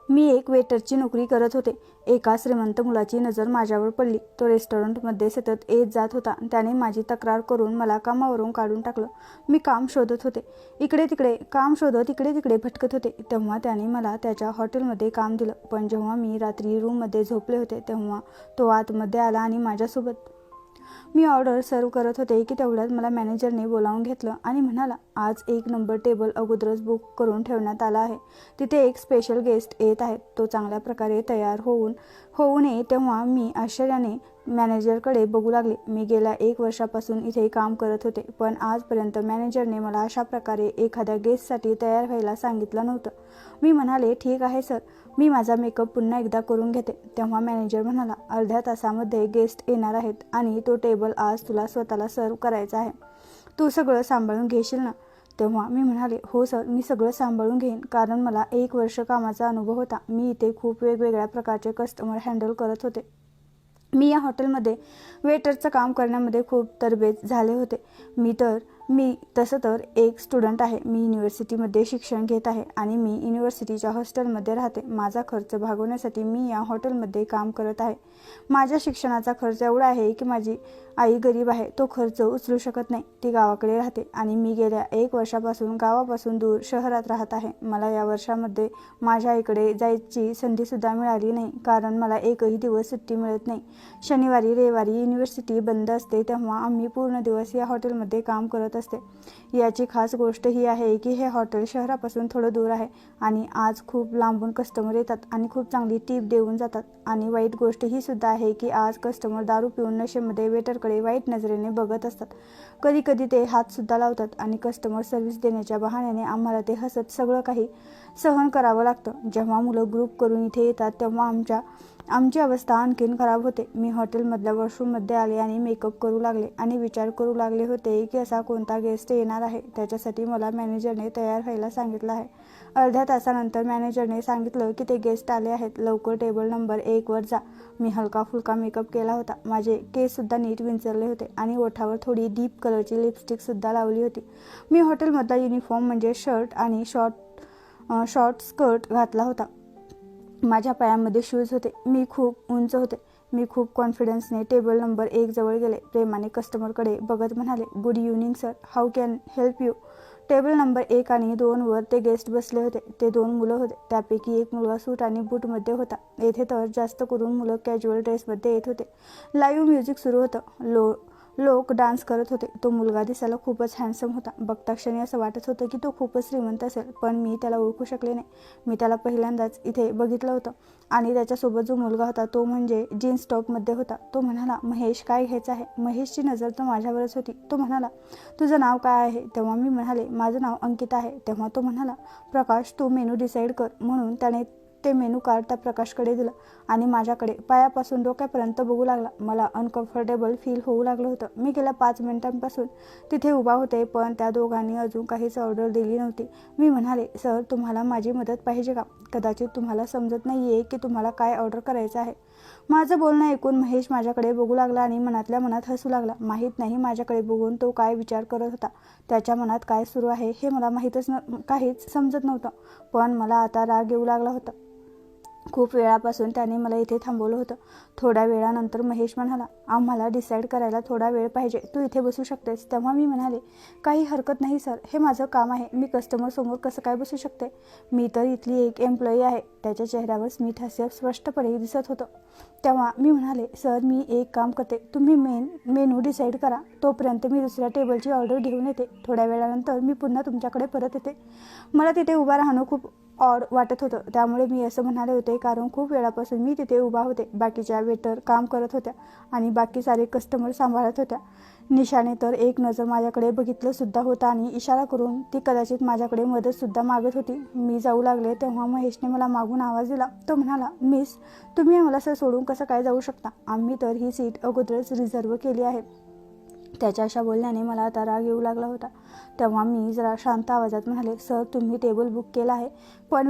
मी एक वेटरची नोकरी करत होते. एका श्रीमंत मुलाची नजर माझ्यावर पडली. तो रेस्टॉरंटमध्ये सतत येत जात होता. त्याने माझी तक्रार करून मला कामावरून काढून टाकलं. मी काम शोधत होते. इकडे तिकडे काम शोधत इकडे तिकडे भटकत होते. तेव्हा त्याने मला त्याच्या हॉटेलमध्ये काम दिलं. पण जेव्हा मी रात्री रूममध्ये झोपले होते तेव्हा तो आतमध्ये आला आणि माझ्यासोबत मी ऑर्डर सर्व करत होते की तेवढ्यात मला मॅनेजरने बोलावून घेतलं आणि म्हणाला, आज 1 नंबर टेबल अगोदरच बुक करून ठेवण्यात आला आहे. तिथे एक स्पेशल गेस्ट येत आहेत. तो चांगल्या प्रकारे तयार होऊ नये. तेव्हा मी आश्चर्याने मॅनेजरकडे बघू लागले. मी गेल्या 1 वर्षापासून इथे काम करत होते, पण आजपर्यंत मॅनेजरने मला अशा प्रकारे एखाद्या गेस्टसाठी तयार व्हायला सांगितलं नव्हतं. मी म्हणाले, ठीक आहे सर, मी माझा मेकअप पुन्हा एकदा करून घेते. तेव्हा मॅनेजर म्हणाला, अर्ध्या तासामध्ये गेस्ट येणार आहेत आणि तो टेबल आज तुला स्वतःला सर्व करायचा आहे. तू सगळं सांभाळून घेशील ना? तेव्हा मी म्हणाले, हो सर, मी सगळं सांभाळून घेईन, कारण मला 1 वर्ष कामाचा अनुभव होता. मी इथे खूप वेगवेगळ्या प्रकारचे कस्टमर हँडल करत होते. मी या हॉटेलमध्ये वेटरचं काम करण्यामध्ये खूप तरबेज झाले होते. मी तसं तर एक स्टुडंट आहे. मी युनिव्हर्सिटीमध्ये शिक्षण घेत आहे आणि मी युनिव्हर्सिटीच्या हॉस्टेलमध्ये राहते. माझा खर्च भागवण्यासाठी मी या हॉटेलमध्ये काम करत आहे. माझ्या शिक्षणाचा खर्च एवढा आहे की माझी आई गरीब आहे. तो खर्च उचलू शकत नाही. ती गावाकडे राहते आणि मी गेल्या 1 वर्षापासून गावापासून दूर शहरात राहत आहे. मला या वर्षामध्ये माझ्या आईकडे जायची संधीसुद्धा मिळाली नाही, कारण मला एकही दिवस सुट्टी मिळत नाही. शनिवारी रविवारी युनिव्हर्सिटी बंद असते, तेव्हा आम्ही पूर्ण दिवस या हॉटेलमध्ये काम करत असते. याची खास गोष्ट ही आहे की हे हॉटेल शहरापासून थोडं दूर आहे आणि आज खूप लांबून कस्टमर येतात आणि खूप चांगली टीप देऊन जातात. आणि वाईट गोष्ट ही सुद्धा आहे की आज कस्टमर दारू पिऊन नशेमध्ये वेटरकडे वाईट नजरेने बघत असतात. कधी कधी ते हातसुद्धा लावतात आणि कस्टमर सर्व्हिस देण्याच्या बहाण्याने आम्हाला ते हसत सगळं काही सहन करावं लागतं. जेव्हा मुलं ग्रुप करून इथे येतात तेव्हा आमची अवस्था आणखीन खराब होते. मी हॉटेलमधल्या वॉशरूममध्ये आले आणि मेकअप करू लागले आणि विचार करू लागले होते की असा कोणता गेस्ट येणार आहे. त्याच्यासाठी मला मॅनेजरने तयार व्हायला सांगितलं आहे. अर्ध्या तासानंतर मॅनेजरने सांगितलं की ते गेस्ट आले आहेत, लवकर टेबल नंबर 1 वर जा. मी हलका फुलका मेकअप केला होता. माझे केससुद्धा नीट विंचरले होते आणि ओठावर थोडी डीप कलरची लिपस्टिकसुद्धा लावली होती. मी हॉटेलमधला युनिफॉर्म म्हणजे शर्ट आणि शॉर्ट स्कर्ट घातला होता. माझ्या पायामध्ये शूज होते. मी खूप उंच होते. मी खूप कॉन्फिडन्सने टेबल नंबर 1 जवळ गेले. प्रेमाने कस्टमरकडे बघत म्हणाले, good evening sir, how can help you? Table number 1 आणि 2 वर ते गेस्ट बसले होते. ते 2 मुलं होते. त्यापैकी एक मुलगा सूट आणि बूटमध्ये होता. येथे तर जास्त करून मुलं कॅज्युअल ड्रेसमध्ये येत होते. लाईव्ह म्युझिक सुरू होतं. लोक डान्स करत होते. तो मुलगा दिसायला खूपच हँडसम होता. बघता क्षणी असं वाटत होतं की तो खूपच श्रीमंत असेल, पण मी त्याला ओळखू शकले नाही. मी त्याला पहिल्यांदाच इथे बघितलं होतं आणि त्याच्यासोबत जो मुलगा होता तो म्हणजे जीन्स टॉपमध्ये होता. तो म्हणाला, महेश, काय घ्यायचं आहे? महेशची नजर तर माझ्यावरच होती. तो म्हणाला, तुझं नाव काय आहे? तेव्हा मी म्हणाले, माझं नाव अंकिता आहे. तेव्हा तो म्हणाला, प्रकाश, तू मेनू डिसाईड कर. म्हणून त्याने ते मेनू कार्ड त्या प्रकाशकडे दिलं आणि माझ्याकडे पायापासून डोक्यापर्यंत बघू लागला. मला अनकम्फर्टेबल फील होऊ लागलं होतं. मी गेल्या 5 मिनिटांपासून तिथे उभा होते, पण त्या दोघांनी अजून काहीच ऑर्डर दिली नव्हती. मी म्हणाले, सर, तुम्हाला माझी मदत पाहिजे का? कदाचित तुम्हाला समजत नाहीये की तुम्हाला काय ऑर्डर करायचं आहे. माझं बोलणं ऐकून महेश माझ्याकडे बघू लागला आणि मनातल्या मनात हसू लागला. माहीत नाही माझ्याकडे बघून तो काय विचार करत होता. त्याच्या मनात काय सुरू आहे हे मला काहीच समजत नव्हतं, पण मला आता राग येऊ लागला होता. खूप वेळापासून त्याने मला इथे थांबवलं होतं. थोड्या वेळानंतर महेश म्हणाला, आम्हाला डिसाईड करायला थोडा वेळ पाहिजे, तू इथे बसू शकतेस? तेव्हा मी म्हणाले, काही हरकत नाही सर, हे माझं काम आहे. मी कस्टमरसमोर कसं काय बसू शकते? मी तर इथली एक एम्प्लॉई आहे. त्याच्या चेहऱ्यावर स्मित हास्य स्पष्टपणे दिसत होतं. तेव्हा मी म्हणाले, सर, मी एक काम करते, तुम्ही मेनू डिसाईड करा. तोपर्यंत मी दुसऱ्या टेबलची ऑर्डर घेऊन येते. थोड्या वेळानंतर मी पुन्हा तुमच्याकडे परत येते. मला तिथे उभा राहणं खूप ऑड वाटत होतं. त्यामुळे मी असं म्हणाले होते, कारण खूप वेळापासून मी तिथे उभा होते. बाकीच्या वेटर काम करत होत्या आणि बाकी सारे कस्टमर सांभाळत होत्या. निशाने तर एक नजर माझ्याकडे बघितलं सुद्धा होता आणि इशारा करून ती कदाचित माझ्याकडे मदतसुद्धा मागत होती. मी जाऊ लागले तेव्हा महेशने मला मागून आवाज दिला. तो म्हणाला, मिस, तुम्ही आम्हाला असं सोडून कसं काय जाऊ शकता? आम्ही तर ही सीट अगोदरच रिझर्व केली आहे. त्याच्या अशा बोलण्याने मला आता राग येऊ लागला होता. तेव्हा मी जरा शांत आवाजात म्हणाले, सर, तुम्ही टेबल बुक केला आहे, पण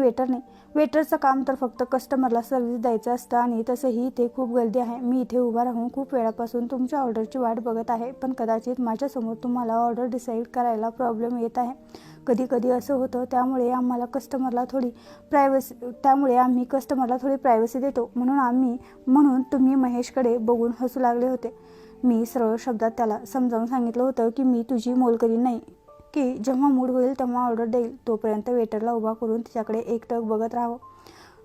वेटरचं काम तर फक्त कस्टमरला सर्व्हिस द्यायचं असतं आणि तसंही इथे खूप गर्दी आहे. मी इथे उभा राहून खूप वेळापासून तुमच्या ऑर्डरची वाट बघत आहे, पण कदाचित माझ्यासमोर तुम्हाला ऑर्डर डिसाईड करायला प्रॉब्लेम येत आहे. कधी कधी असं होतं, त्यामुळे आम्ही कस्टमरला थोडी प्रायव्हसी देतो, म्हणून तुम्ही महेशकडे बघून हसू लागले होते. मी सरळ शब्दात त्याला समजावून सांगितलं होतं की मी तुझी मोलकरीण नाही, की जेव्हा मूड होईल तेव्हा ऑर्डर देईल, तोपर्यंत वेटरला उभा करून तिच्याकडे एकटक बघत राहावं.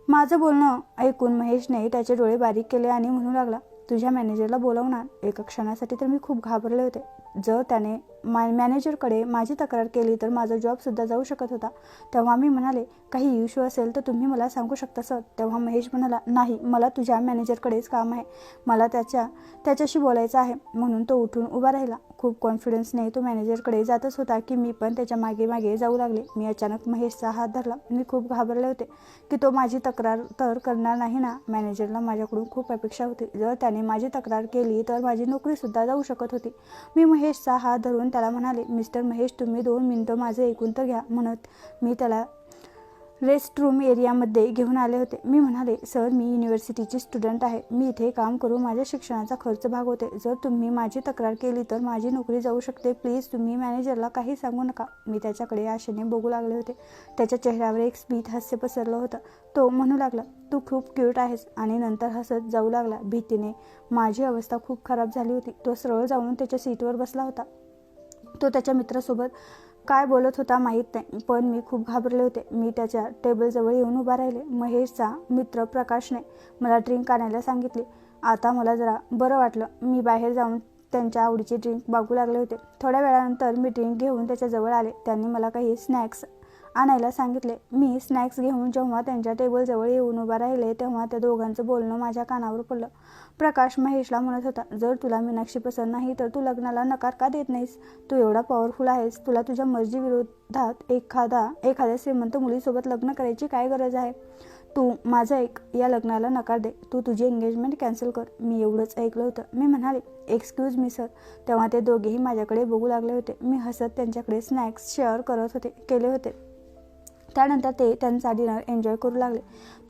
माझं बोलणं ऐकून महेशने त्याचे डोळे बारीक केले आणि म्हणू लागला, तुझ्या मॅनेजरला बोलावणार. एका क्षणासाठी तर मी खूप घाबरले होते. जर त्याने मॅनेजरकडे माझी तक्रार केली तर माझा जॉबसुद्धा जाऊ शकत होता. तेव्हा मी म्हणाले, काही इश्यू असेल तर तुम्ही मला सांगू शकता सर. तेव्हा महेश म्हणाला, नाही, मला तुझ्या मॅनेजरकडेच काम आहे, मला त्याच्याशी बोलायचं आहे. म्हणून तो उठून उभा राहिला. खूप कॉन्फिडन्सने तो मॅनेजरकडे जातच होता की मी पण त्याच्या मागे मागे जाऊ लागले. मी अचानक महेशचा हात धरला. मी खूप घाबरले होते की तो माझी तक्रार तर करणार नाही ना. मॅनेजरला माझ्याकडून खूप अपेक्षा होती. जर त्याने माझी तक्रार केली तर माझी नोकरीसुद्धा जाऊ शकत होती. मी महेशचा हात धरून त्याला म्हणाले, मिस्टर महेश, तुम्ही 2 मिनिटं माझं ऐकून तर घ्या. म्हणत मी त्याला रेस्ट रूम एरियामध्ये घेऊन आले होते. मी म्हणाले, सर, मी युनिव्हर्सिटीची स्टुडंट आहे. मी इथे काम करून माझ्या शिक्षणाचा खर्च भागवते. जर तुम्ही माझी तक्रार केली तर माझी नोकरी जाऊ शकते. प्लीज तुम्ही मॅनेजरला काही सांगू नका. मी त्याच्याकडे आशेने बघू लागले होते. त्याच्या चेहऱ्यावर एक स्मित हास्य पसरलं होतं. तो म्हणू लागला, तू खूप क्यूट आहेस, आणि नंतर हसत जाऊ लागला. भीतीने माझी अवस्था खूप खराब झाली होती. तो सरळ जाऊन त्याच्या सीटवर बसला होता. तो त्याच्या मित्रासोबत काय बोलत होता माहीत नाही, पण मी खूप घाबरले होते. मी त्याच्या टेबलजवळ येऊन उभा राहिले. महेशचा मित्र प्रकाशने मला ड्रिंक आणायला सांगितले. आता मला जरा बरं वाटलं. मी बाहेर जाऊन त्यांच्या आवडीचे ड्रिंक मागू लागले होते. थोड्या वेळानंतर मी ड्रिंक घेऊन त्याच्याजवळ आले. त्यांनी मला काही स्नॅक्स आणायला सांगितले. मी स्नॅक्स घेऊन जेव्हा त्यांच्या टेबलजवळ येऊन उभा राहिले तेव्हा त्या दोघांचं बोलणं माझ्या कानावर पडलं. प्रकाश महेशला म्हणत होता, जर तुला मीनाक्षी पसंत नाही तर तू लग्नाला नकार का देत नाहीस? तू एवढा पॉवरफुल आहेस. तुला तुझ्या मर्जीविरोधात एखाद्या श्रीमंत मुलीसोबत लग्न करायची काय गरज आहे? तू माझं ऐक, या लग्नाला नकार दे. तू तुझी एंगेजमेंट कॅन्सल कर. मी एवढंच ऐकलं होतं. मी म्हणाले, एक्सक्यूज मी सर. तेव्हा ते दोघेही माझ्याकडे बघू लागले होते. मी हसत त्यांच्याकडे स्नॅक्स शेअर केले होते. त्यानंतर ते त्यांचा डिनर एन्जॉय करू लागले.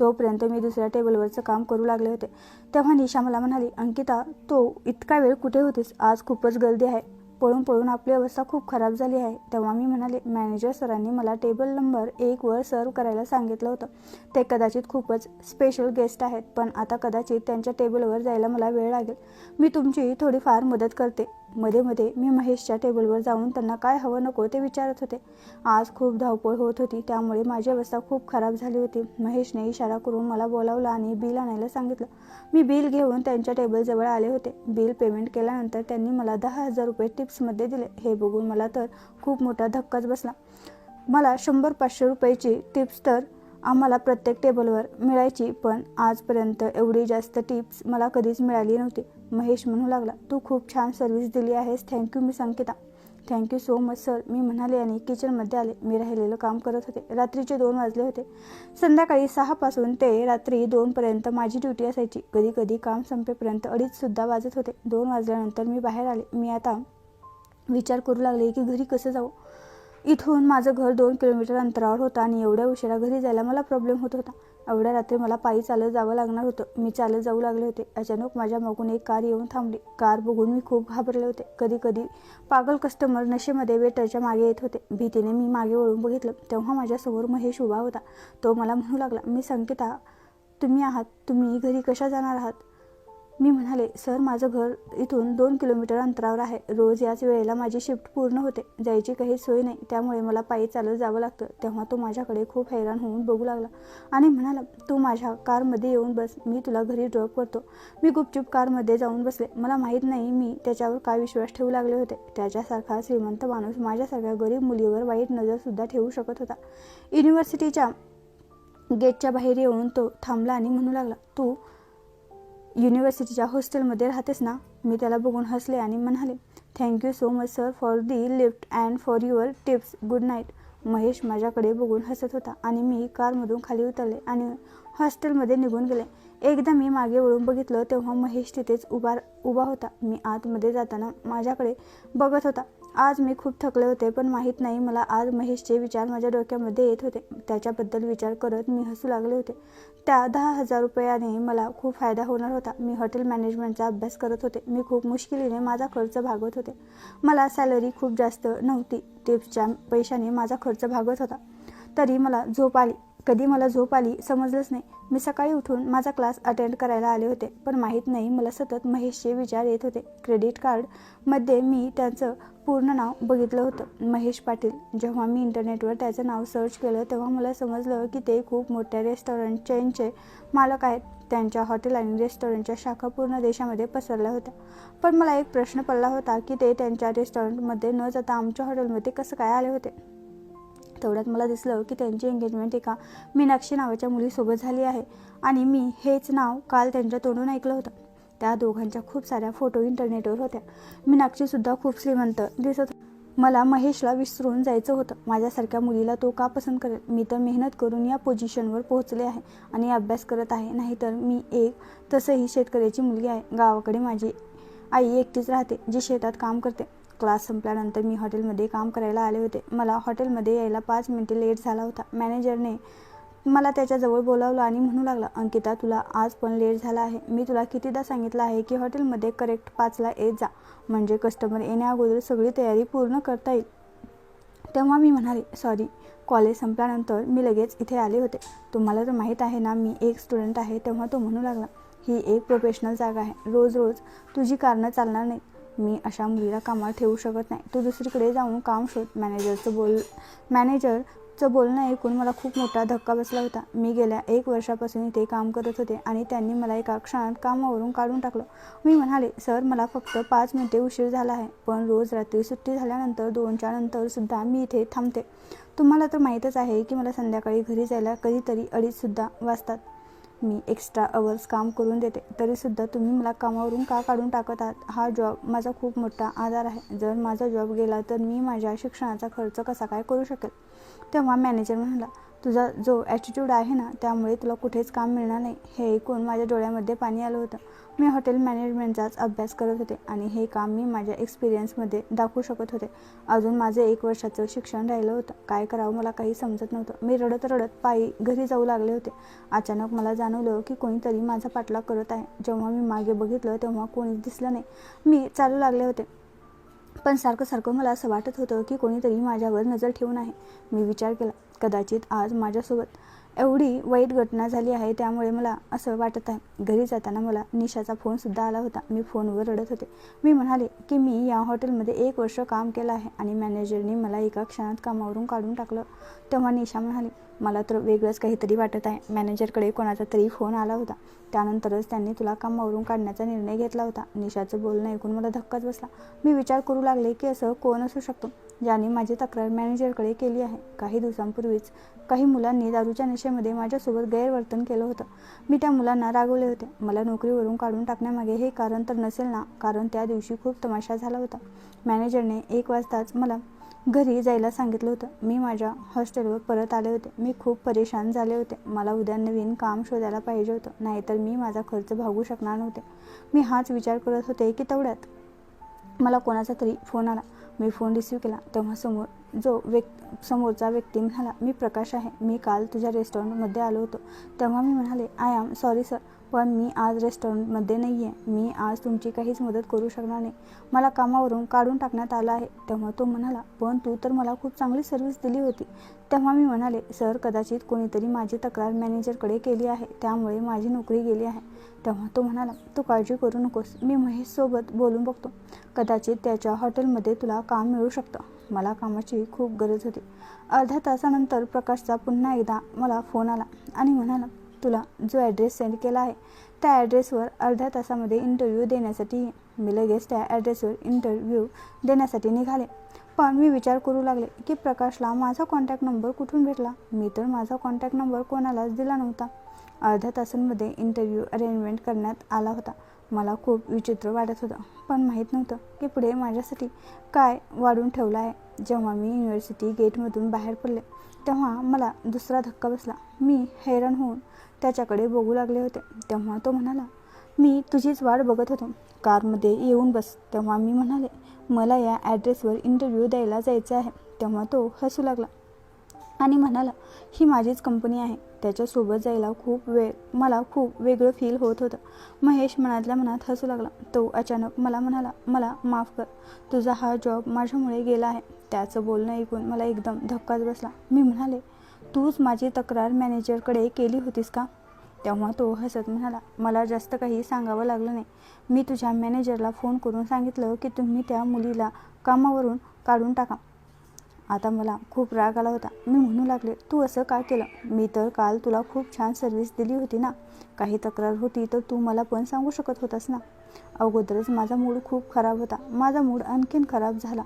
तोपर्यंत मी दुसऱ्या टेबलवरचं काम करू लागले होते. तेव्हा निशा मला म्हणाली, अंकिता, तो इतका वेळ कुठे होतीस? आज खूपच गर्दी आहे. पळून पळून आपली अवस्था खूप खराब झाली आहे. तेव्हा मी म्हणाले, मॅनेजर सरांनी मला टेबल नंबर 1 वर सर्व करायला सांगितलं होतं. ते कदाचित खूपच स्पेशल गेस्ट आहेत, पण आता कदाचित त्यांच्या टेबलवर जायला मला वेळ लागेल. मी तुमची थोडीफार मदत करते. मध्ये मध्ये मी महेशच्या टेबलवर जाऊन त्यांना काय हवं नको ते विचारत होते. आज खूप धावपळ होत होती, त्यामुळे माझी अवस्था खूप खराब झाली होती. महेशने इशारा करून मला बोलावलं आणि बिल आणायला सांगितलं. मी बिल घेऊन त्यांच्या टेबलजवळ आले होते. बिल पेमेंट केल्यानंतर त्यांनी मला 10,000 रुपये टिप्समध्ये दिले. हे बघून मला तर खूप मोठा धक्काच बसला. मला 100-500 रुपयाची टिप्स तर आम्हाला प्रत्येक टेबलवर मिळायची, पण आजपर्यंत एवढी जास्त टिप्स मला कधीच मिळाली नव्हती. महेश म्हणू लागला, तू खूप छान सर्व्हिस दिली आहेस. Thank you miss Ankita. Thank you so much sir, मी म्हणाले आणि किचनमध्ये आले. मी राहिलेलं काम करत होते. रात्रीचे 2 वाजले होते. संध्याकाळी 6 पासून ते रात्री 2 पर्यंत माझी ड्युटी असायची. कधी कधी काम संपेपर्यंत 2:30 वाजत होते. 2 वाजल्यानंतर मी बाहेर आले. मी आता विचार करू लागले की घरी कसं जाऊ. इथून माझं घर 2 किलोमीटर अंतरावर होतं आणि एवढ्या उशिरा घरी जायला मला प्रॉब्लेम होत होता. एवढ्या रात्री मला पायी चालत जावं लागणार होतं. मी चालत जाऊ लागले होते. अचानक माझ्या मागून एक कार येऊन थांबली. कार बघून मी खूप घाबरले होते. कधी कधी पागल कस्टमर नशेमध्ये वेटरच्या मागे येत होते. भीतीने मी मागे वळून बघितलं तेव्हा माझ्यासमोर महेश उभा होता. तो मला म्हणू लागला, मिस अंकिता, तुम्ही घरी कशा जाणार आहात? मी म्हणाले, सर, माझं घर इथून 2 किलोमीटर अंतरावर आहे. रोज याच वेळेला माझी शिफ्ट पूर्ण होते. जायची काही सोय नाही, त्यामुळे मला पायी चालत जावं लागतं. तेव्हा तो माझ्याकडे खूप हैराण होऊन बघू लागला आणि म्हणाला, तू माझ्या कारमध्ये येऊन बस, मी तुला घरी ड्रॉप करतो. मी गुपचूप कारमध्ये जाऊन बसले. मला माहीत नाही मी त्याच्यावर काय विश्वास ठेवू लागले होते. त्याच्यासारखा श्रीमंत माणूस माझ्यासारख्या गरीब मुलीवर वाईट नजरसुद्धा ठेवू शकत होता. युनिव्हर्सिटीच्या गेटच्या बाहेर येऊन तो थांबला आणि म्हणू लागला, तू युनिव्हर्सिटीच्या हॉस्टेलमध्ये राहतेस ना? मी त्याला बघून हसले आणि म्हणाले, thank you so much sir for the lift and for your tips. Good night. Mahesh माझ्याकडे बघून हसत होता आणि मी कारमधून खाली उतरले आणि हॉस्टेलमध्ये निघून गेले. एकदा मी मागे वळून बघितलं तेव्हा महेश तिथेच उभा होता. मी आतमध्ये जाताना माझ्याकडे बघत होता. आज मी खूप थकले होते, पण माहीत नाही मला आज महेशचे विचार माझ्या डोक्यामध्ये येत होते. त्याच्याबद्दल विचार करत मी हसू लागले होते. त्या 10,000 रुपयाने मला खूप फायदा होणार होता. मी हॉटेल मॅनेजमेंटचा अभ्यास करत होते. मी खूप मुश्किलीने माझा खर्च भागवत होते. मला सॅलरी खूप जास्त नव्हती. टिप्सच्या पैशाने माझा खर्च भागवत होता. तरी मला झोप आली. कधी मला झोप आली समजलंच नाही. मी सकाळी उठून माझा क्लास अटेंड करायला आले होते, पण माहीत नाही मला सतत महेशचे विचार येत होते. क्रेडिट कार्डमध्ये मी त्याचं पूर्ण नाव बघितलं होतं, महेश पाटील. जेव्हा मी इंटरनेटवर त्याचं नाव सर्च केलं तेव्हा मला समजलं की ते खूप मोठ्या रेस्टॉरंट चेनचे मालक आहेत. त्यांच्या हॉटेल आणि रेस्टॉरंटच्या शाखा पूर्ण देशामध्ये पसरल्या होत्या. पण मला एक प्रश्न पडला होता की ते त्यांच्या रेस्टॉरंटमध्ये न जाता आमच्या हॉटेलमध्ये कसं काय आले होते. तेवढ्यात मला दिसलं की त्यांची एंगेजमेंट एका मीनाक्षी नावाच्या मुलीसोबत झाली आहे आणि मी हेच नाव काल त्यांच्या तोंडून ऐकलं होतं. त्या दोघांच्या खूप साऱ्या फोटो इंटरनेटवर होत्या. मीनाक्षीसुद्धा खूप श्रीमंत दिसत होती. मला महेशला विसरून जायचं होतं. माझ्यासारख्या मुलीला तो का पसंत करेल? मी तर मेहनत करून या पोझिशनवर पोहोचले आहे आणि अभ्यास करत आहे. नाहीतर मी एक तसंही शेतकऱ्याची मुलगी आहे. गावाकडे माझी आई एकटीच राहते, जी शेतात काम करते. क्लास संपल्यानंतर मी हॉटेलमध्ये काम करायला आले होते. मला हॉटेलमध्ये यायला 5 मिनिटे लेट झाला होता. मॅनेजरने मला त्याच्याजवळ बोलावलं आणि म्हणू लागला, अंकिता, तुला आज पण लेट झाला आहे. मी तुला कितीदा सांगितलं आहे की हॉटेलमध्ये करेक्ट 5ला येत जा, म्हणजे कस्टमर येण्याअगोदर सगळी तयारी पूर्ण करता येईल. तेव्हा मी म्हणाले, सॉरी, कॉलेज संपल्यानंतर मी लगेच इथे आले होते. तुम्हाला तर माहीत आहे ना मी एक स्टुडंट आहे. तेव्हा तो म्हणू लागला, ही एक प्रोफेशनल जागा आहे. रोज रोज तुझी कारणं चालणार नाही. मी अशा मुलीला कामावर ठेवू शकत नाही. तू दुसरीकडे जाऊन काम शोध. मॅनेजरचं बोलणं ऐकून मला खूप मोठा धक्का बसला होता. मी गेल्या 1 वर्षापासून इथे काम करत होते आणि त्यांनी मला एका क्षणात कामावरून काढून टाकलं. मी म्हणाले, सर, मला फक्त 5 मिनिटे उशीर झाला आहे, पण रोज रात्री सुट्टी झाल्यानंतर 2च्या नंतरसुद्धा मी इथे थांबते. तुम्हाला तर माहीतच आहे की मला संध्याकाळी घरी जायला कधीतरी 2:30 वाजतात. मी एक्स्ट्रा अवर्स काम करून देते, तरीसुद्धा तुम्ही मला कामावरून का काढून टाकत आहात? हा जॉब माझा खूप मोठा आधार आहे. जर माझा जॉब गेला तर मी माझ्या शिक्षणाचा खर्च कसा काय करू शकेल? तेव्हा मॅनेजर म्हणाला, तुझा जो ॲटिट्यूड आहे ना, त्यामुळे तुला कुठेच काम मिळणार नाही. हे ऐकून माझ्या डोळ्यामध्ये पाणी आलं होतं. मी हॉटेल मॅनेजमेंटचाच अभ्यास करत होते आणि हे काम मी माझ्या एक्सपिरियन्समध्ये दाखवू शकत होते. अजून माझं 1 वर्षाचं शिक्षण राहिलं होतं. काय करावं मला काही समजत नव्हतं. मी रडत रडत पायी घरी जाऊ लागले होते. अचानक मला जाणवलं की कोणीतरी माझा पाठलाग करत आहे. जेव्हा मी मागे बघितलं तेव्हा कोणीच दिसलं नाही. मी चालू लागले होते, पण सारखं मला असं वाटत होतं की कोणीतरी माझ्यावर नजर ठेवून आहे. मी विचार केला, कदाचित आज माझ्यासोबत एवढी वाईट घटना झाली आहे त्यामुळे मला असं वाटत आहे. घरी जाताना मला निशाचा फोनसुद्धा आला होता. मी फोनवर रडत होते. मी म्हणाले की मी या हॉटेलमध्ये 1 वर्ष काम केलं आहे आणि मॅनेजरने मला एका क्षणात कामावरून काढून टाकलं. तेव्हा निशा म्हणाली, मला तर वेगळंच काहीतरी वाटत आहे. मॅनेजरकडे कोणाचा तरी फोन आला होता. त्यानंतरच त्यांनी तुला कामावरून काढण्याचा निर्णय घेतला होता. निशाचं बोलणं ऐकून मला धक्काच बसला. मी विचार करू लागले की असं कोण असू शकतो ज्याने माझी तक्रार मॅनेजरकडे केली आहे. काही दिवसांपूर्वीच काही मुलांनी दारूच्या नशेमध्ये माझ्यासोबत गैरवर्तन केलं होतं. मी त्या मुलांना रागवले होते. मला नोकरीवरून काढून टाकण्यामागे हे कारण तर नसेल ना? कारण त्या दिवशी खूप तमाशा झाला होता. मॅनेजरने 1 वाजताच मला घरी जायला सांगितलं होतं. मी माझ्या हॉस्टेलवर परत आले होते. मी खूप परेशान झाले होते. मला उद्या नवीन काम शोधायला पाहिजे होतं, नाहीतर मी माझा खर्च भागवू शकणार नव्हते. मी हाच विचार करत होते की तेवढ्यात मला कोणाचा तरी फोन आला. मी फोन रिसीव्ह केला तेव्हा समोरचा व्यक्ती म्हणाला, मी प्रकाश आहे. मी काल तुझ्या रेस्टॉरंटमध्ये आलो होतो. तेव्हा मी म्हणाले, आय एम सॉरी सर, पण मी आज रेस्टॉरंटमध्ये नाही आहे. मी आज तुमची काहीच मदत करू शकणार नाही. मला कामावरून काढून टाकण्यात आलं आहे. तेव्हा तो म्हणाला, पण तू तर मला खूप चांगली सर्व्हिस दिली होती. तेव्हा मी म्हणाले, सर, कदाचित कोणीतरी माझी तक्रार मॅनेजरकडे केली आहे, त्यामुळे माझी नोकरी गेली आहे. तेव्हा तो म्हणाला, तू काळजी करू नकोस. मी महेशसोबत बोलून बघतो. कदाचित त्याच्या हॉटेलमध्ये तुला काम मिळू शकतं. मला कामाची खूप गरज होती. अर्ध्या तासानंतर प्रकाशचा पुन्हा एकदा मला फोन आला आणि म्हणाला, तुला जो ॲड्रेस सेंड केला आहे त्या ॲड्रेसवर अर्ध्या तासामध्ये इंटरव्ह्यू देण्यासाठी ये. मी लगेच त्या ॲड्रेसवर इंटरव्ह्यू देण्यासाठी निघाले. पण मी विचार करू लागले की प्रकाशला माझा कॉन्टॅक्ट नंबर कुठून भेटला? मी तर माझा कॉन्टॅक्ट नंबर कोणालाच दिला नव्हता. अर्ध्या तासांमध्ये इंटरव्ह्यू अरेंजमेंट करण्यात आला होता. मला खूप विचित्र वाटत होतं, पण माहीत नव्हतं की पुढे माझ्यासाठी काय वाढून ठेवलं आहे. जेव्हा मी युनिव्हर्सिटी गेटमधून बाहेर पडले तेव्हा मला दुसरा धक्का बसला. मी हैराण होऊन त्याच्याकडे बघू लागले होते. तेव्हा तो म्हणाला, मी तुझीच वाट बघत होतो. कारमध्ये येऊन बस. तेव्हा मी म्हणाले, मला या ॲड्रेसवर इंटरव्ह्यू द्यायला जायचं आहे. तेव्हा तो हसू लागला आणि म्हणाला, ही माझीच कंपनी आहे. त्याच्यासोबत जायला मला खूप वेगळं फील होत होतं. महेश मनातल्या मनात हसू लागला. तो अचानक मला म्हणाला, मला माफ कर. तुझा हा जॉब माझ्यामुळे गेला आहे. त्याचं बोलणं ऐकून मला एकदम धक्काच बसला. मी म्हणाले, तूच माझी तक्रार मॅनेजरकडे केली होतीस का? तेव्हा तो हसत म्हणाला, मला जास्त काही सांगावं लागलं नाही. मी तुझ्या मॅनेजरला फोन करून सांगितलं की तुम्ही त्या मुलीला कामावरून काढून टाका. आता मला खूप राग आला होता. मी म्हणू लागले, तू असं का केलं? मी तर काल तुला खूप छान सर्व्हिस दिली होती ना. काही तक्रार होती तर तू मला पण सांगू शकत होतास ना. अगोदरच माझा मूड खूप खराब होता. माझा मूड आणखीन खराब झाला.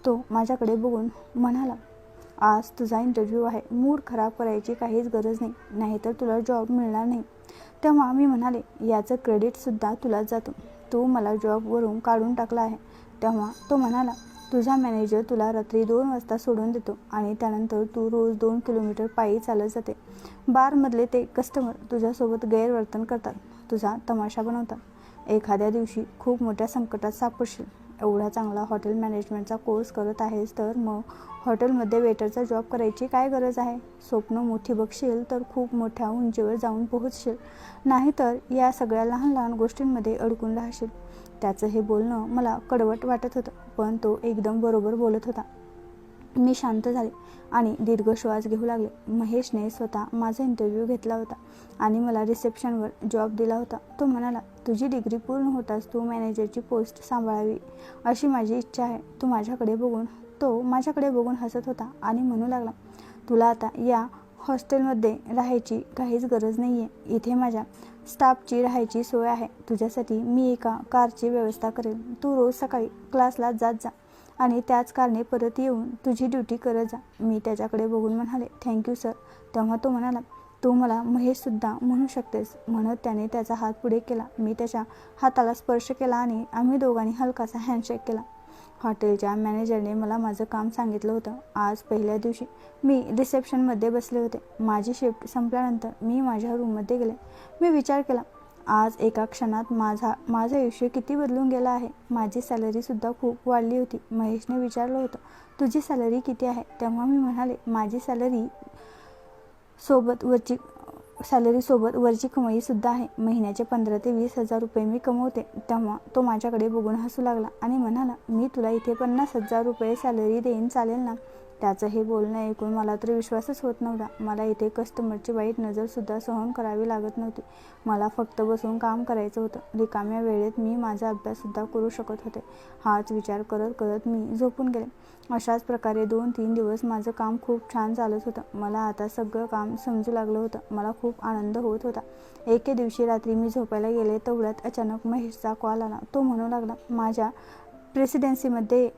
तो माझ्याकडे बघून म्हणाला, आज तुझा इंटरव्ह्यू आहे. मूड खराब करायची काहीच गरज नाही, नाहीतर तुला जॉब मिळणार नाही. तेव्हा मी म्हणाले, याचं क्रेडिटसुद्धा तुलाच जातो. तू मला जॉबवरून काढून टाकला आहे. तेव्हा तो म्हणाला, तुझा मॅनेजर तुला रात्री 2 वाजता सोडून देतो आणि त्यानंतर तू रोज 2 किलोमीटर पायी चालत जाते. बारमधले ते कस्टमर तुझ्यासोबत गैरवर्तन करतात, तुझा तमाशा बनवतात. एखाद्या दिवशी खूप मोठ्या संकटात सापडशील. एवढा चांगला हॉटेल मॅनेजमेंटचा कोर्स करत आहेस तर मग हॉटेलमध्ये वेटरचा जॉब करायची काय गरज आहे? स्वप्न मोठी बघशील तर खूप मोठ्या उंचीवर जाऊन पोहोचशील, नाहीतर या सगळ्या लहान लहान गोष्टींमध्ये अडकून राहशील. त्याचं हे बोलणं मला कडवट वाटत होतं, पण तो एकदम बरोबर बोलत होता. मी शांत झाले आणि दीर्घ श्वास घेऊ लागले. महेशने स्वतः माझा इंटरव्ह्यू घेतला होता आणि मला रिसेप्शनवर जॉब दिला होता. तो म्हणाला, तुझी डिग्री पूर्ण होताच तू मॅनेजरची पोस्ट सांभाळावी अशी माझी इच्छा आहे. तो माझ्याकडे बघून हसत होता आणि म्हणू लागला, तुला आता या हॉस्टेलमध्ये राहायची काहीच गरज नाही आहे. इथे माझ्या स्टाफची राहायची सोय आहे. तुझ्यासाठी मी एका कारची व्यवस्था करेन. तू रोज सकाळी क्लासला जात जा आणि त्याच कारने परत येऊन तुझी ड्युटी करत जा. मी त्याच्याकडे बघून म्हणाले, थँक्यू सर. तेव्हा तो म्हणाला, तू मला महेशसुद्धा म्हणू शकतेस. म्हणत त्याने त्याचा हात पुढे केला. मी त्याच्या हाताला स्पर्श केला आणि आम्ही दोघांनी हलकासा हँडशेक केला. हॉटेलच्या मॅनेजरने मला माझं काम सांगितलं होतं. आज पहिल्या दिवशी मी रिसेप्शनमध्ये बसले होते. माझी शिफ्ट संपल्यानंतर मी माझ्या रूममध्ये गेले. मी विचार केला, आज एका क्षणात माझं आयुष्य किती बदलून गेलं आहे. माझी सॅलरीसुद्धा खूप वाढली होती. महेशने विचारलं होतं, तुझी सॅलरी किती आहे? तेव्हा मी म्हणाले, माझी सॅलरीसोबत वरची कमाईसुद्धा आहे. महिन्याचे 15,000 ते 20,000 रुपये मी कमवते. तेव्हा तो माझ्याकडे बघून हसू लागला आणि म्हणाला, मी तुला इथे 50,000 रुपये सॅलरी देईन, चालेल ना? त्याचं हे बोलणं ऐकून मला तर विश्वासच होत नव्हता. मला इथे कस्टमरची वाईट नजरसुद्धा सहन करावी लागत नव्हती. मला फक्त बसून काम करायचं होतं. रिकाम्या वेळेत मी माझा अभ्याससुद्धा करू शकत होते. हाच विचार करत करत मी झोपून गेले. अशाच प्रकारे 2-3 दिवस माझं काम खूप छान चालत होतं. मला आता सगळं काम समजू लागलं होतं. मला खूप आनंद होत होता. एके दिवशी रात्री मी झोपायला गेले तेवढ्यात अचानक महेशचा कॉल आला. तो म्हणू लागला, माझ्या प्रेसिडेन्सीमध्ये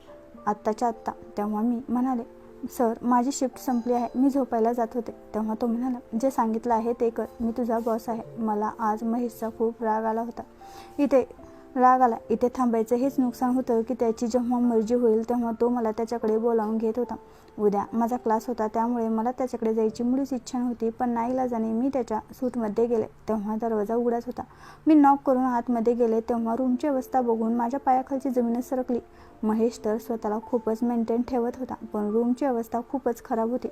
आत्ताच्या आत्ता. तेव्हा मी म्हणाले, सर, माझी शिफ्ट संपली आहे. मी झोपायला जात होते. तेव्हा तो म्हणाला, जे सांगितलं आहे ते कर. मी तुझा बॉस आहे. मला आज महेशचा खूप राग आला. इथे थांबायचं हेच नुकसान होतं की त्याची जेव्हा मर्जी होईल तेव्हा तो मला त्याच्याकडे बोलावून घेत होता. उद्या माझा क्लास होता, त्यामुळे मला त्याच्याकडे जायची मुळीच इच्छा नव्हती. पण नाईलाजाने मी त्याच्या सूटमध्ये गेले. तेव्हा दरवाजा उघडाच होता. मी नॉक करून आतमध्ये गेले तेव्हा रूमची अवस्था बघून माझ्या पायाखालची जमीनच सरकली. महेश तर स्वतःला खूपच मेंटेन ठेवत होता, पण रूमची अवस्था खूपच खराब होती.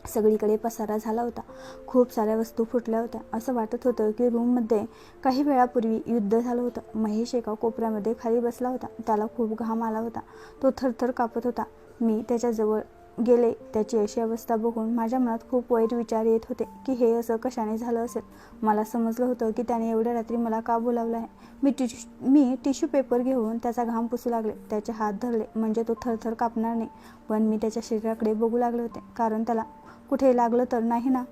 सगळीकडे पसारा झाला होता. खूप साऱ्या वस्तू फुटल्या होत्या. असं वाटत होतं की रूममध्ये काही वेळापूर्वी युद्ध झालं होतं. महेश एका कोपऱ्यामध्ये खाली बसला होता. त्याला खूप घाम आला होता. तो थरथर कापत होता. मी त्याच्याजवळ गेले. त्याची अशी अवस्था बघून माझ्या मनात खूप वाईट विचार येत होते की हे असं कशाने झालं असेल. मला समजलं होतं की त्याने एवढ्या रात्री मला का बोलावलं आहे. मी टिश्यू पेपर घेऊन त्याचा घाम पुसू लागले. त्याचे हात धरले म्हणजे तो थरथर कापणार नाही. पण मी त्याच्या शरीराकडे बघू लागले होते, कारण त्याला कुठे लागलं तर नाही ना.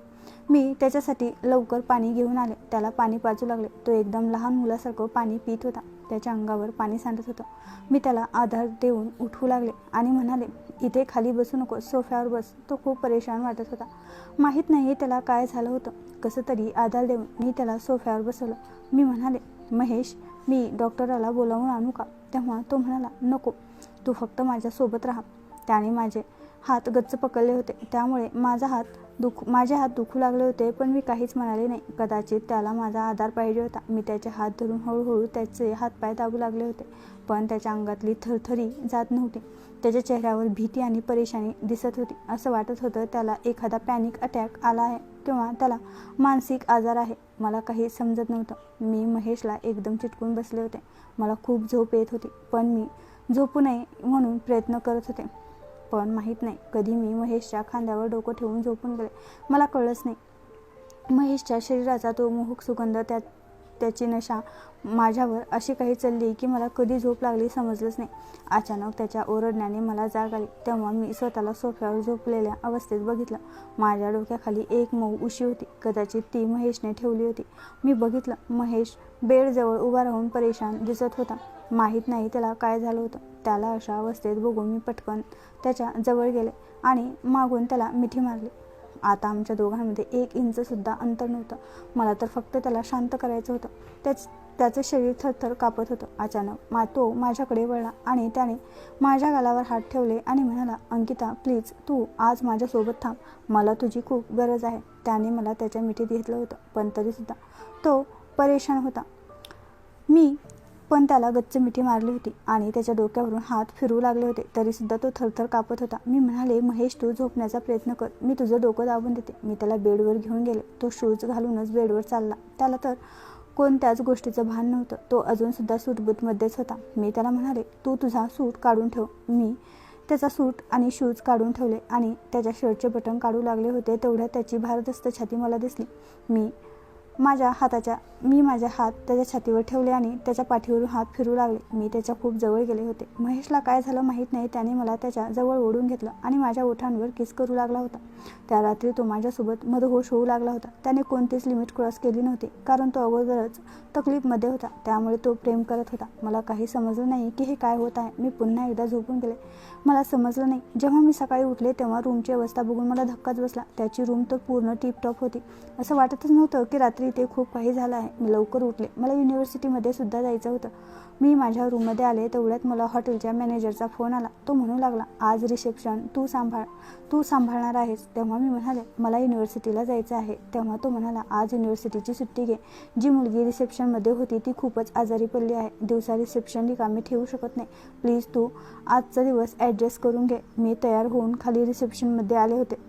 मी त्याच्यासाठी लवकर पाणी घेऊन आले. त्याला पाणी पाजू लागले. तो एकदम लहान मुलासारखं पाणी पित होता. त्याच्या अंगावर पाणी सांडत होतं. मी त्याला आधार देऊन उठवू लागले आणि म्हणाले, इथे खाली बसू नको, सोफ्यावर बस. तो खूप परेशान वाटत होता. माहीत नाही त्याला काय झालं होतं. कसं तरी आधार देऊन मी त्याला सोफ्यावर बसवलं. मी म्हणाले, महेश, मी डॉक्टराला बोलावून आणू का? तेव्हा तो म्हणाला, नको, तू फक्त माझ्यासोबत राहा. त्याने माझे हात गच्च पकडले होते, त्यामुळे माझा हात माझे हात दुखू लागले होते, पण मी काहीच म्हणाले नाही. कदाचित त्याला माझा आधार पाहिजे होता. मी त्याचे हात धरून हळूहळू त्याचे हातपाय दाबू लागले होते, पण त्याच्या अंगातली थरथरी जात नव्हती. त्याच्या चेहऱ्यावर भीती आणि परेशानी दिसत होती. असं वाटत होतं त्याला एखादा पॅनिक अटॅक आला आहे किंवा त्याला मानसिक आजार आहे. मला काही समजत नव्हतं. मी महेशला एकदम चिटकून बसले होते. मला खूप झोप येत होती, पण मी झोपू नये म्हणून प्रयत्न करत होते. पण माहीत नाही कधी मी महेशच्या खांद्यावर डोकं ठेवून झोपून गेले. मला कळलंच नाही. महेशच्या शरीराचा तो मोहक सुगंध, त्याची नशा माझ्यावर अशी काही चालली की मला कधी झोप लागली समजलंच नाही. अचानक त्याच्या ओरडण्याने मला जाग आली. तेव्हा मी स्वतःला सोफ्यावर झोपलेल्या अवस्थेत बघितलं. माझ्या डोक्याखाली एक मऊ उशी होती. कदाचित ती महेशने ठेवली होती. मी बघितलं. महेश बेडजवळ उभा राहून परेशान दिसत होता. माहीत नाही त्याला काय झालं होतं. त्याला अशा अवस्थेत बघून मी पटकन त्याच्या जवळ गेले आणि मागून त्याला मिठी मारली. आता आमच्या दोघांमध्ये 1 इंचसुद्धा अंतर नव्हतं. मला तर फक्त त्याला शांत करायचं होतं. त्याचं शरीर थरथर कापत होतं. अचानक तो माझ्याकडे वळला आणि त्याने माझ्या गालावर हात ठेवले आणि म्हणाला, अंकिता प्लीज, तू आज माझ्यासोबत थांब. मला तुझी खूप गरज आहे. त्याने मला त्याच्या मिठीत घेतलं होतं, पण तरीसुद्धा तो परेशान होता. मी पण त्याला गच्च मिठी मारली होती आणि त्याच्या डोक्यावरून हात फिरवू लागले होते. तरीसुद्धा तो थरथर कापत होता. मी म्हणाले, महेश तू झोपण्याचा प्रयत्न कर, मी तुझं डोकं दाबून देते. मी त्याला बेडवर घेऊन गेले. तो शूज घालूनच बेडवर चालला. त्याला तर कोणत्याच गोष्टीचं भान नव्हतं. तो अजूनसुद्धा सूटबूटमध्येच होता. मी त्याला म्हणाले, तू तुझा सूट काढून ठेव. मी त्याचा सूट आणि शूज काढून ठेवले आणि त्याच्या शर्टचे बटन काढू लागले होते. तेवढ्यात त्याची भारदस्त छाती मला दिसली. मी माझा हात त्याच्या छातीवर ठेवले आणि त्याच्या पाठीवरून हात फिरू लागले. मी त्याच्या खूप जवळ गेले होते. महेशला काय झालं माहीत नाही. त्याने मला त्याच्या जवळ ओढून घेतलं आणि माझ्या ओठांवर किस करू लागला होता. त्या रात्री तो माझ्यासोबत मदहोश होऊ लागला होता. त्याने कोणतीच लिमिट क्रॉस केली नव्हती, कारण तो अगोदरच तकलीफमध्ये होता. त्यामुळे तो प्रेम करत होता. मला काही समजलं नाही की हे काय होत आहे. मी पुन्हा एकदा झोपून गेले. मला समजलं नाही. जेव्हा मी सकाळी उठले तेव्हा रूमची अवस्था बघून मला धक्काच बसला. त्याची रूम तर पूर्ण टिपटॉप होती. असं वाटतच नव्हतं की रात्री ते खूप काही झालं आहे. मी लवकर उठले. मला युनिव्हर्सिटीमध्ये सुद्धा जायचं होतं. मी माझ्या रूममध्ये आले तेवढ्यात मला हॉटेलच्या मॅनेजरचा फोन आला. तो म्हणू लागला, आज रिसेप्शन तू सांभाळणार आहेस. तेव्हा मी म्हणाले, मला युनिव्हर्सिटीला जायचं आहे. तेव्हा तो म्हणाला, आज युनिव्हर्सिटीची सुट्टी घे. जी मुलगी रिसेप्शनमध्ये होती ती खूपच आजारी पडली आहे. दिवसा रिसेप्शन रिकामी ठेवू शकत नाही. प्लीज तू आजचा दिवस ॲडजस्ट करून घे. मी तयार होऊन खाली रिसेप्शनमध्ये आले होते.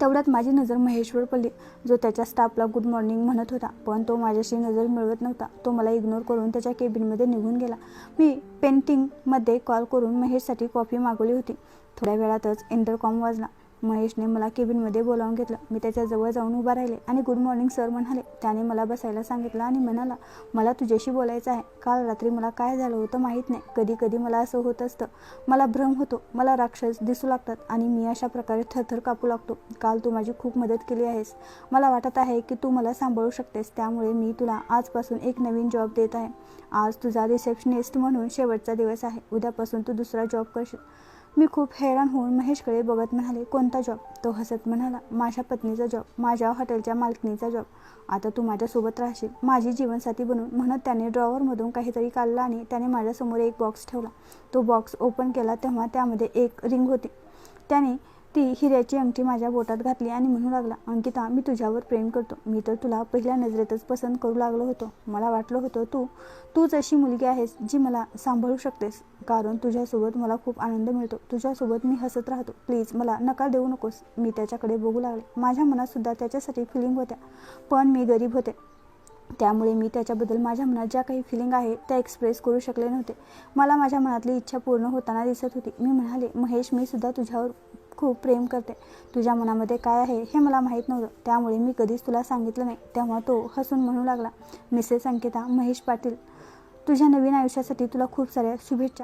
तेवढ्यात माझी नजर महेशवर पडली, जो त्याच्या स्टाफला गुड मॉर्निंग म्हणत होता. पण तो माझ्याशी नजर मिळवत नव्हता. तो मला इग्नोर करून त्याच्या केबिनमध्ये निघून गेला. मी पेंटिंगमध्ये कॉल करून महेशसाठी कॉफी मागवली होती. थोड्या वेळातच इंटरकॉम वाजला. महेशने मला केबिनमध्ये बोलावून घेतलं. मी त्याच्याजवळ जाऊन उभा राहिले आणि गुड मॉर्निंग सर म्हणाले. त्याने मला बसायला सांगितलं आणि म्हणाला, मला तुझ्याशी बोलायचं आहे. काल रात्री मला काय झालं होतं माहीत नाही. कधी कधी मला असं होत असतं. मला भ्रम होतो. मला राक्षस दिसू लागतात आणि मी अशा प्रकारे थरथर कापू लागतो. काल तू माझी खूप मदत केली आहेस. मला वाटत आहे की तू मला सांभाळू शकतेस. त्यामुळे मी तुला आजपासून एक नवीन जॉब देत आहे. आज तुझा रिसेप्शनिस्ट म्हणून शेवटचा दिवस आहे. उद्यापासून तू दुसरा जॉब करशील. मी खूप हैराण होऊन महेशकडे बघत म्हणाले, कोणता जॉब? तो हसत म्हणाला, माझ्या पत्नीचा जॉब, माझ्या हॉटेलच्या मालकिनीचा जॉब. आता तू माझ्यासोबत राहशील, माझी जीवनसाथी बनून. म्हणत त्याने ड्रॉवरमधून काहीतरी काढलं आणि त्याने माझ्यासमोर एक बॉक्स ठेवला. तो बॉक्स ओपन केला तेव्हा त्यामध्ये एक रिंग होती. त्याने ती हिऱ्याची अंगठी माझ्या बोटात घातली आणि म्हणू लागला, अंकिता मी तुझ्यावर प्रेम करतो. मी तर तुला पहिल्या नजरेतच पसंत करू लागलो होतो. मला वाटलं होतं तूच अशी मुलगी आहेस जी मला सांभाळू शकतेस, कारण तुझ्यासोबत मला खूप आनंद मिळतो. तुझ्यासोबत मी हसत राहतो. प्लीज मला नकार देऊ नकोस. मी त्याच्याकडे बघू लागले. माझ्या मनातसुद्धा त्याच्यासाठी फिलिंग होत्या, पण मी गरीब होते. त्यामुळे मी त्याच्याबद्दल माझ्या मनात ज्या काही फिलिंग आहे त्या एक्सप्रेस करू शकले नव्हते. मला माझ्या मनातली इच्छा पूर्ण होताना दिसत होती. मी म्हणाले, महेश मी सुद्धा तुझ्यावर खूप प्रेम करते. तुझ्या मनामध्ये काय आहे हे मला माहीत नव्हतं, त्यामुळे मी कधीच तुला सांगितलं नाही. तेव्हा तो हसून म्हणू लागला, मिसेस अंकिता, महेश पाटील, तुझ्या नवीन आयुष्यासाठी तुला खूप साऱ्या शुभेच्छा.